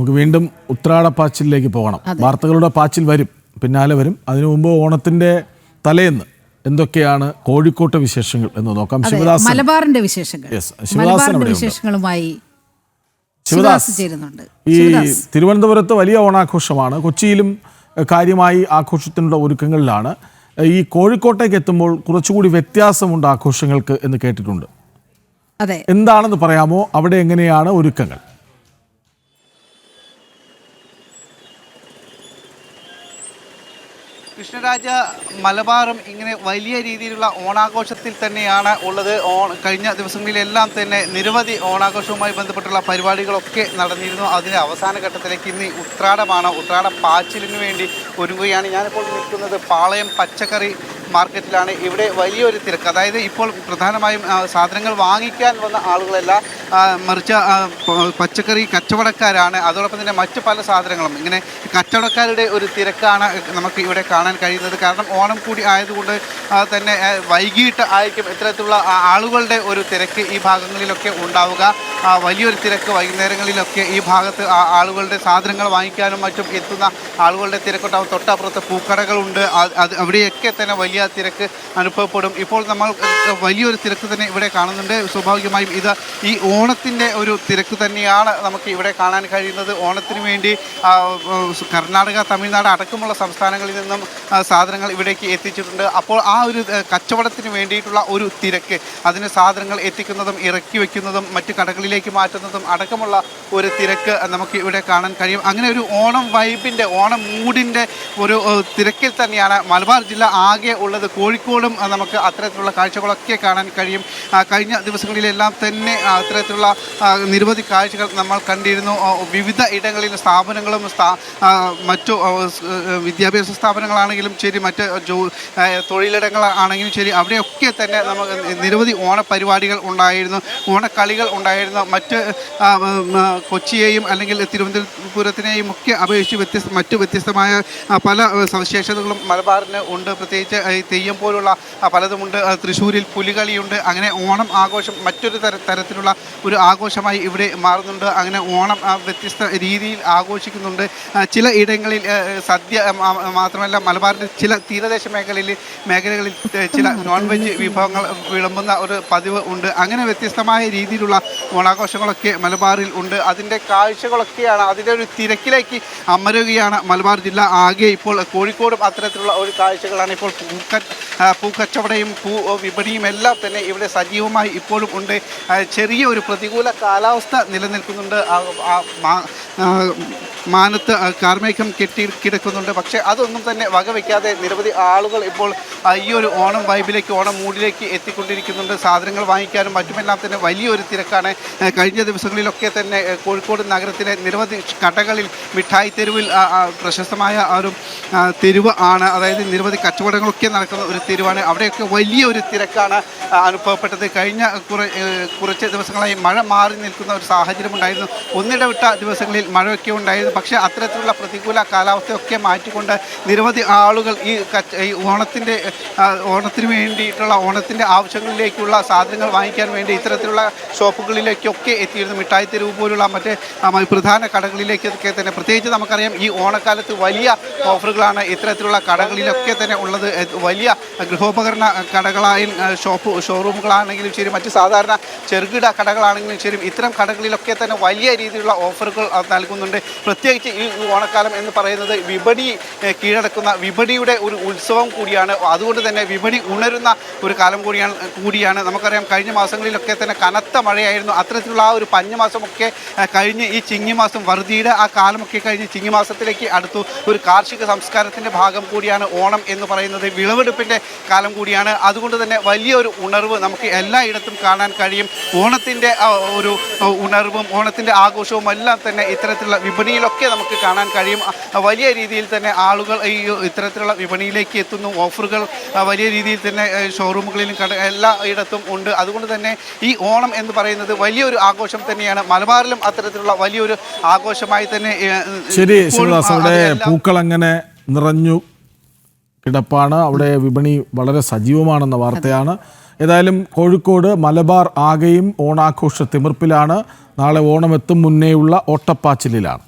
നമുക്ക് വീണ്ടും ഉത്രാടപ്പാച്ചിലേക്ക് പോകണം. വാർത്തകളുടെ പാച്ചിൽ വരും, പിന്നാലെ വരും. അതിനു മുമ്പ് ഓണത്തിന്റെ തലേന്ന് എന്തൊക്കെയാണ് കോഴിക്കോട്ടെ വിശേഷങ്ങൾ എന്ന് നോക്കാം. ശിവദാസ് മലബാറിന്റെ വിശേഷങ്ങൾ, വിശേഷങ്ങളുമായി ശിവദാസ് ചേരുന്നുണ്ട്. ഈ തിരുവനന്തപുരത്ത് വലിയ ഓണാഘോഷമാണ്, കൊച്ചിയിലും കാര്യമായി ആഘോഷത്തിനുള്ള ഒരുക്കങ്ങളിലാണ്. ഈ കോഴിക്കോട്ടേക്ക് എത്തുമ്പോൾ കുറച്ചുകൂടി വ്യത്യാസമുണ്ട് ആഘോഷങ്ങൾക്ക് എന്ന് കേട്ടിട്ടുണ്ട്. അതെ, എന്താണെന്ന് പറയാമോ? അവിടെ എങ്ങനെയാണ് ഒരുക്കങ്ങൾ? കൃഷ്ണരാജ, മലബാറും ഇങ്ങനെ വലിയ രീതിയിലുള്ള ഓണാഘോഷത്തിൽ തന്നെയാണ് ഉള്ളത്. കഴിഞ്ഞ ദിവസങ്ങളിലെല്ലാം തന്നെ നിരവധി ഓണാഘോഷവുമായി ബന്ധപ്പെട്ടുള്ള പരിപാടികളൊക്കെ നടന്നിരുന്നു. അതിൻ്റെ അവസാന ഘട്ടത്തിലേക്ക് ഇന്ന് ഉത്രാടമാണ്. ഉത്രാട പാച്ചിലിന് വേണ്ടി ഒരുങ്ങുകയാണ്. ഞാനിപ്പോൾ നിൽക്കുന്നത് പാളയം പച്ചക്കറി മാർക്കറ്റിലാണ്. ഇവിടെ വലിയൊരു തിരക്ക്, അതായത് ഇപ്പോൾ പ്രധാനമായും സാധനങ്ങൾ വാങ്ങിക്കാൻ വന്ന ആളുകളല്ല, മറിച്ച് പച്ചക്കറി കച്ചവടക്കാരാണ്. അതോടൊപ്പം തന്നെ മറ്റു പല സാധനങ്ങളും ഇങ്ങനെ കച്ചവടക്കാരുടെ ഒരു തിരക്കാണ് നമുക്ക് ഇവിടെ കാണാൻ കഴിയുന്നത്. കാരണം ഓണം കൂടി ആയതുകൊണ്ട് തന്നെ വൈകിട്ട് ആയിരിക്കും ഇത്തരത്തിലുള്ള ആളുകളുടെ ഒരു തിരക്ക് ഈ ഭാഗങ്ങളിലൊക്കെ ഉണ്ടാവുക. വലിയൊരു തിരക്ക് വൈകുന്നേരങ്ങളിലൊക്കെ ഈ ഭാഗത്ത് ആളുകളുടെ സാധനങ്ങൾ വാങ്ങിക്കാനും മറ്റും എത്തുന്ന ആളുകളുടെ തിരക്കുണ്ടാവും. തൊട്ടപ്പുറത്ത് പൂക്കടകളുണ്ട്, അവിടെയൊക്കെ തന്നെ വലിയ തിരക്ക് അനുഭവപ്പെടും. ഇപ്പോൾ നമ്മൾ വലിയൊരു തിരക്ക് തന്നെ ഇവിടെ കാണുന്നുണ്ട്. സ്വാഭാവികമായും ഇത് ഈ ഓണത്തിൻ്റെ ഒരു തിരക്ക് തന്നെയാണ് നമുക്ക് ഇവിടെ കാണാൻ കഴിയുന്നത്. ഓണത്തിന് വേണ്ടി കർണാടക, തമിഴ്നാട് അടക്കമുള്ള സംസ്ഥാനങ്ങളിൽ നിന്നും സാധനങ്ങൾ ഇവിടേക്ക് എത്തിച്ചിട്ടുണ്ട്. അപ്പോൾ ആ ഒരു കച്ചവടത്തിന് വേണ്ടിയിട്ടുള്ള ഒരു തിരക്ക്, അതിന് സാധനങ്ങൾ എത്തിക്കുന്നതും ഇറക്കി വയ്ക്കുന്നതും മറ്റ് കടകളിലേക്ക് മാറ്റുന്നതും അടക്കമുള്ള ഒരു തിരക്ക് നമുക്ക് ഇവിടെ കാണാൻ കഴിയും. അങ്ങനെ ഒരു ഓണം വൈബിൻ്റെ, ഓണം മൂഡിൻ്റെ ഒരു തിരക്കിൽ തന്നെയാണ് മലബാർ ജില്ല ആകെ ഉള്ളത്. കോഴിക്കോടും നമുക്ക് അത്തരത്തിലുള്ള കാഴ്ചകളൊക്കെ കാണാൻ കഴിയും. കഴിഞ്ഞ ദിവസങ്ങളിലെല്ലാം തന്നെ അത്തരത്തിലുള്ള നിരവധി കാഴ്ചകൾ നമ്മൾ കണ്ടിരുന്നു. വിവിധ ഇടങ്ങളിൽ സ്ഥാപനങ്ങളും മറ്റു വിദ്യാഭ്യാസ സ്ഥാപനങ്ങളാണെങ്കിലും ശരി, മറ്റ് തൊഴിലിടങ്ങളാണെങ്കിലും ശരി, അവിടെയൊക്കെ തന്നെ നമുക്ക് നിരവധി ഓണപരിപാടികൾ ഉണ്ടായിരുന്നു, ഓണക്കളികൾ ഉണ്ടായിരുന്നു. മറ്റ് കൊച്ചിയെയും അല്ലെങ്കിൽ തിരുവനന്തപുരത്തിനെയും ഒക്കെ അപേക്ഷിച്ച് മറ്റു വ്യത്യസ്തമായ പല സവിശേഷതകളും മലബാറിന് ഉണ്ട്. പ്രത്യേകിച്ച് തെയ്യം പോലുള്ള പലതുമുണ്ട്. തൃശ്ശൂരിൽ പുലികളിയുണ്ട്. അങ്ങനെ ഓണം ആഘോഷം മറ്റൊരു തരത്തിലുള്ള ഒരു ആഘോഷമായി ഇവിടെ മാറുന്നുണ്ട്. അങ്ങനെ ഓണം വ്യത്യസ്ത രീതിയിൽ ആഘോഷിക്കുന്നുണ്ട്. ചില ഇടങ്ങളിൽ സദ്യ മാത്രമല്ല, മലബാറിൻ്റെ ചില തീരദേശ മേഖലകളിൽ ചില നോൺ വെജ് വിഭവങ്ങൾ വിളമ്പുന്ന ഒരു പതിവ് ഉണ്ട്. അങ്ങനെ വ്യത്യസ്തമായ രീതിയിലുള്ള ഓണാഘോഷങ്ങളൊക്കെ മലബാറിൽ ഉണ്ട്. അതിൻ്റെ കാഴ്ചകളൊക്കെയാണ്, അതിൻ്റെ ഒരു തിരക്കിലേക്ക് അമരുകയാണ് മലബാർ ജില്ല ആകെ. ഇപ്പോൾ കോഴിക്കോടും അത്തരത്തിലുള്ള ഒരു കാഴ്ചകളാണ്. ഇപ്പോൾ പൂക്കച്ചവടയും വിപണിയും എല്ലാം തന്നെ ഇവിടെ സജീവമായി ഇപ്പോഴും ഉണ്ട്. ചെറിയ ഒരു പ്രതികൂല കാലാവസ്ഥ നിലനിൽക്കുന്നുണ്ട്. മാനത്ത് കാർമേഘം കിടക്കുന്നുണ്ട്. പക്ഷേ അതൊന്നും തന്നെ വകവയ്ക്കാതെ നിരവധി ആളുകൾ ഇപ്പോൾ ഈ ഒരു ഓണം വൈബിലേക്ക്, ഓണം മൂഡിലേക്ക് എത്തിക്കൊണ്ടിരിക്കുന്നുണ്ട്. സാധനങ്ങൾ വാങ്ങിക്കാനും മറ്റുമെല്ലാം തന്നെ വലിയൊരു തിരക്കാണ്. കഴിഞ്ഞ ദിവസങ്ങളിലൊക്കെ തന്നെ കോഴിക്കോട് നഗരത്തിലെ നിരവധി കടകളിൽ, മിഠായി തെരുവിൽ പ്രശസ്തമായ ഒരു തെരുവ് ആണ്, അതായത് നിരവധി കച്ചവടങ്ങളൊക്കെ നടക്കുന്ന ഒരു തെരുവാണ്. അവിടെയൊക്കെ വലിയൊരു തിരക്കാണ് അനുഭവപ്പെട്ടത്. കഴിഞ്ഞ കുറച്ച് ദിവസങ്ങളായി മഴ മാറി നിൽക്കുന്ന ഒരു സാഹചര്യം ഉണ്ടായിരുന്നു. ഒന്നിടവിട്ട ദിവസങ്ങളിൽ മഴയൊക്കെ ഉണ്ടായിരുന്നു. പക്ഷേ അത്തരത്തിലുള്ള പ്രതികൂല കാലാവസ്ഥയൊക്കെ മാറ്റിക്കൊണ്ട് നിരവധി ആളുകൾ ഈ ഓണത്തിന് വേണ്ടിയിട്ടുള്ള ഓണത്തിൻ്റെ ആവശ്യങ്ങളിലേക്കുള്ള സാധനങ്ങൾ വാങ്ങിക്കാൻ വേണ്ടി ഇത്തരത്തിലുള്ള ഷോപ്പുകളിലേക്കൊക്കെ എത്തിയിരുന്നു. മിഠായി തെരുവ് പോലുള്ള മറ്റ് പ്രധാന കടകളിലേക്കൊക്കെ തന്നെ. പ്രത്യേകിച്ച് നമുക്കറിയാം, ഈ ഓണക്കാലത്ത് വലിയ ഓഫറുകളാണ് ഇത്തരത്തിലുള്ള കടകളിലൊക്കെ തന്നെ ഉള്ളത്. വലിയ ഗൃഹോപകരണ കടകളായും ഷോറൂമുകളാണെങ്കിലും ശരി, മറ്റ് സാധാരണ ചെറുകിട കടകളാണെങ്കിലും ശരി, ഇത്തരം കടകളിലൊക്കെ തന്നെ വലിയ രീതിയിലുള്ള ഓഫറുകൾ നൽകുന്നുണ്ട്. പ്രത്യേകിച്ച് ഈ ഓണക്കാലം എന്ന് പറയുന്നത് വിപണി കീഴടക്കുന്ന, വിപണിയുടെ ഒരു ഉത്സവം കൂടിയാണ്. അതുകൊണ്ട് തന്നെ വിപണി ഉണരുന്ന ഒരു കാലം കൂടിയാണ്. നമുക്കറിയാം, കഴിഞ്ഞ മാസങ്ങളിലൊക്കെ തന്നെ കനത്ത മഴയായിരുന്നു. അത്തരത്തിലുള്ള ആ ഒരു പഞ്ഞമാസമൊക്കെ കഴിഞ്ഞ് ഈ ചിങ്ങിമാസം, വറുതിയുടെ ആ കാലമൊക്കെ കഴിഞ്ഞ് ചിങ്ങിമാസത്തിലേക്ക് അടുത്തു. ഒരു കാർഷിക സംസ്കാരത്തിൻ്റെ ഭാഗം കൂടിയാണ് ഓണം എന്ന് പറയുന്നത്. വിളവെടുപ്പിൻ്റെ കാലം കൂടിയാണ്. അതുകൊണ്ട് തന്നെ വലിയൊരു ഉണർവ് നമുക്ക് എല്ലായിടത്തും കാണാൻ കഴിയും. ഓണത്തിൻ്റെ ഒരു ഉണർവും ഓണത്തിൻ്റെ ആഘോഷവും എല്ലാം തന്നെ ഇത്തരത്തിലുള്ള വിപണിയിലൊക്കെ നമുക്ക് കാണാൻ കഴിയും. വലിയ രീതിയിൽ തന്നെ ആളുകൾ ഈ ഇത്തരത്തിലുള്ള വിപണിയിലേക്ക് എത്തുന്നു. ഓഫറുകൾ വലിയ രീതിയിൽ തന്നെ ഷോറൂമുകളിലും എല്ലായിടത്തും ഉണ്ട്. അതുകൊണ്ട് തന്നെ ഈ ഓണം എന്ന് പറയുന്നത് വലിയൊരു ആഘോഷം തന്നെയാണ്. മലബാറിലും അത്തരത്തിലുള്ള വലിയൊരു ആഘോഷമായി തന്നെ. ശരി ശിവദാസ്, അവിടെ പൂക്കൾ അങ്ങനെ നിറഞ്ഞു കിടപ്പാണ്. അവിടെ വിപണി വളരെ സജീവമാണെന്ന വാർത്തയാണ്. ഏതായാലും കോഴിക്കോട് മലബാർ ആകെയും ഓണാഘോഷ തിമിർപ്പിലാണ്. നാളെ ഓണമെത്തും മുന്നേയുള്ള ഓട്ടപ്പാച്ചിലിലാണ്.